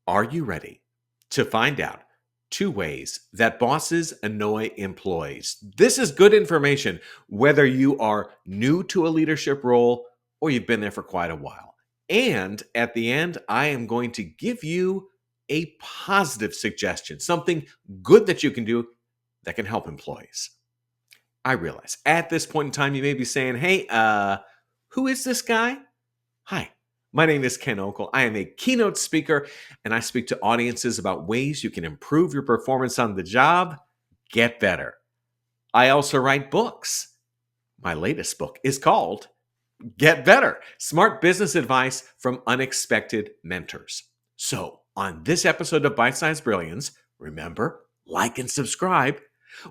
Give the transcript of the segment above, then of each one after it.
Are you ready to find out 2 ways that bosses annoy employees? This is good information, whether you are new to a leadership role or you've been there for quite a while. And at the end, I am going to give you a positive suggestion, something good that you can do that can help employees. I realize at this point in time, you may be saying, hey, who is this guy? Hi, my name is Ken Okel. I am a keynote speaker, and I speak to audiences about ways you can improve your performance on the job, get better. I also write books. My latest book is called Get Better: Smart Business Advice from Unexpected Mentors. So, on this episode of Bite-Sized Brilliance, remember, like and subscribe.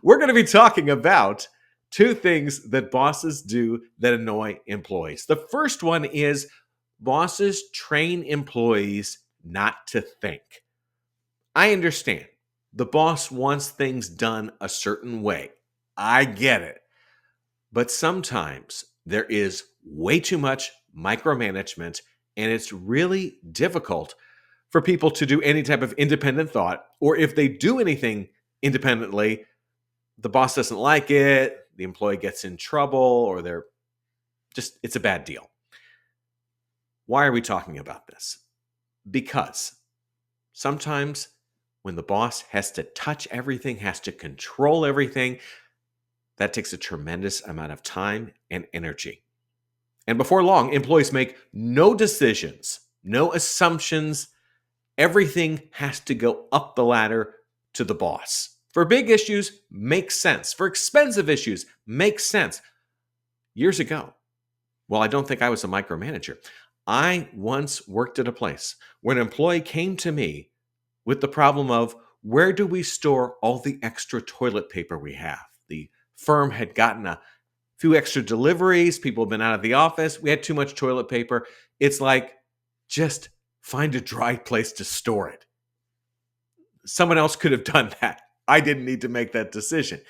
We're going to be talking about 2 things that bosses do that annoy employees. The first one is bosses train employees not to think. I understand. The boss wants things done a certain way. I get it. But sometimes there is way too much micromanagement, and it's really difficult for people to do any type of independent thought. Or if they do anything independently, the boss doesn't like it, the employee gets in trouble, or it's a bad deal. Why are we talking about this? Because sometimes when the boss has to touch everything, has to control everything, that takes a tremendous amount of time and energy. And before long, employees make no decisions, no assumptions. Everything has to go up the ladder to the boss. For big issues, makes sense. For expensive issues, makes sense. Years ago, well, I don't think I was a micromanager. I once worked at a place where an employee came to me with the problem of, where do we store all the extra toilet paper we have? The firm had gotten a few extra deliveries. People have been out of the office. We had too much toilet paper. It's like, just find a dry place to store it. Someone else could have done that. I didn't need to make that decision.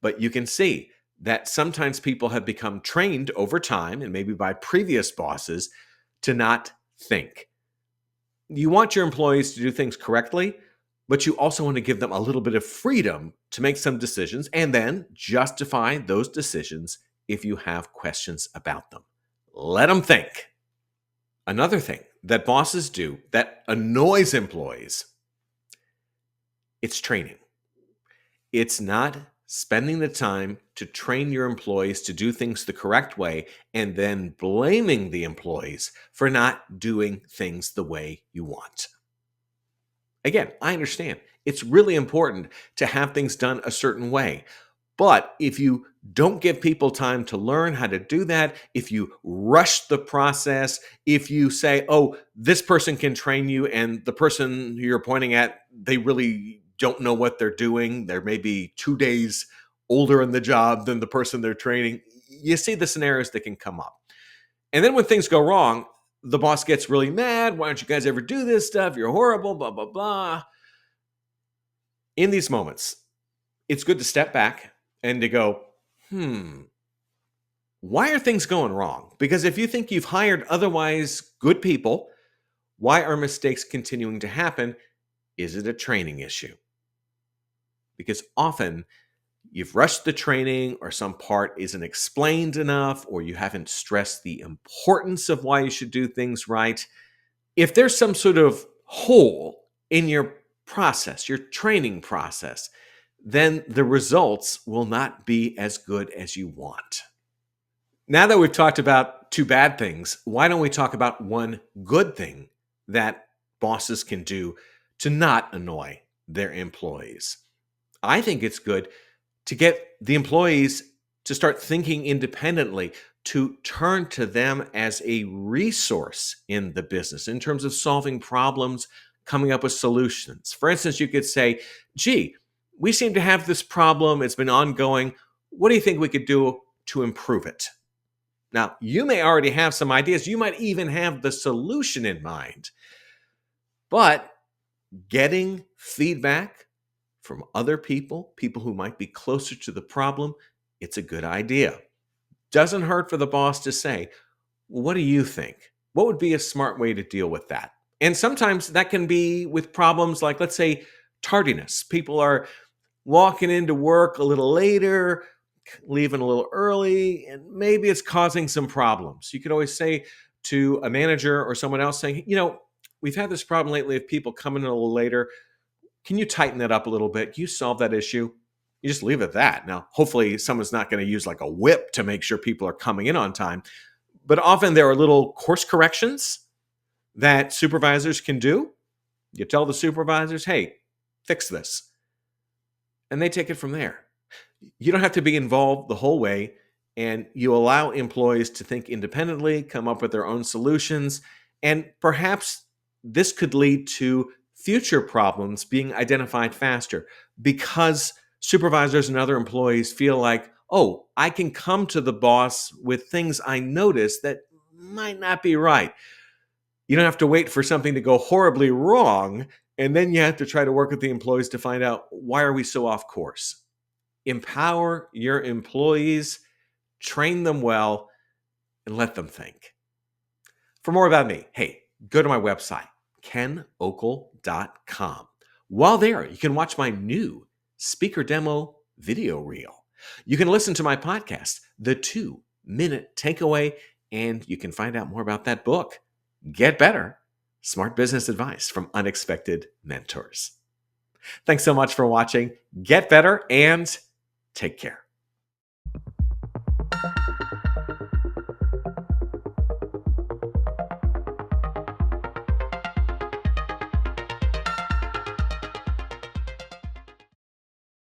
But you can see that sometimes people have become trained over time, and maybe by previous bosses, to not think. You want your employees to do things correctly, but you also want to give them a little bit of freedom to make some decisions and then justify those decisions if you have questions about them. Let them think. Another thing that bosses do that annoys employees, it's training. It's not spending the time to train your employees to do things the correct way and then blaming the employees for not doing things the way you want. Again, I understand. It's really important to have things done a certain way. But if you don't give people time to learn how to do that, if you rush the process, if you say, oh, this person can train you, and the person who you're pointing at, they really don't know what they're doing. They're maybe 2 days older in the job than the person they're training. You see the scenarios that can come up. And then when things go wrong, the boss gets really mad. Why don't you guys ever do this stuff? You're horrible, blah, blah, blah. In these moments, it's good to step back and to go, why are things going wrong? Because if you think you've hired otherwise good people, why are mistakes continuing to happen? Is it a training issue? Because often you've rushed the training, or some part isn't explained enough, or you haven't stressed the importance of why you should do things right. If there's some sort of hole in your process, your training process, then the results will not be as good as you want. Now that we've talked about 2 bad things, why don't we talk about 1 good thing that bosses can do to not annoy their employees? I think it's good to get the employees to start thinking independently, to turn to them as a resource in the business in terms of solving problems, coming up with solutions. For instance, you could say, gee, we seem to have this problem. It's been ongoing. What do you think we could do to improve it? Now, you may already have some ideas. You might even have the solution in mind. But getting feedback from other people who might be closer to the problem, it's a good idea. Doesn't hurt for the boss to say, well, what do you think? What would be a smart way to deal with that? And sometimes that can be with problems like, let's say, tardiness. People are walking into work a little later, leaving a little early, and maybe it's causing some problems. You could always say to a manager or someone else saying, we've had this problem lately of people coming in a little later. Can you tighten that up a little bit? Can you solve that issue? You just leave it at that. Now, hopefully someone's not going to use like a whip to make sure people are coming in on time. But often there are little course corrections that supervisors can do. You tell the supervisors, hey, fix this. And they take it from there. You don't have to be involved the whole way, and you allow employees to think independently, come up with their own solutions, and perhaps this could lead to future problems being identified faster because supervisors and other employees feel like, oh, I can come to the boss with things I notice that might not be right. You don't have to wait for something to go horribly wrong, and then you have to try to work with the employees to find out, why are we so off course? Empower your employees, train them well, and let them think. For more about me, hey, go to my website, kenokel.com. While there, you can watch my new speaker demo video reel. You can listen to my podcast, The 2-Minute Takeaway, and you can find out more about that book, Get Better, Smart Business Advice from Unexpected Mentors. Thanks so much for watching. Get better and take care.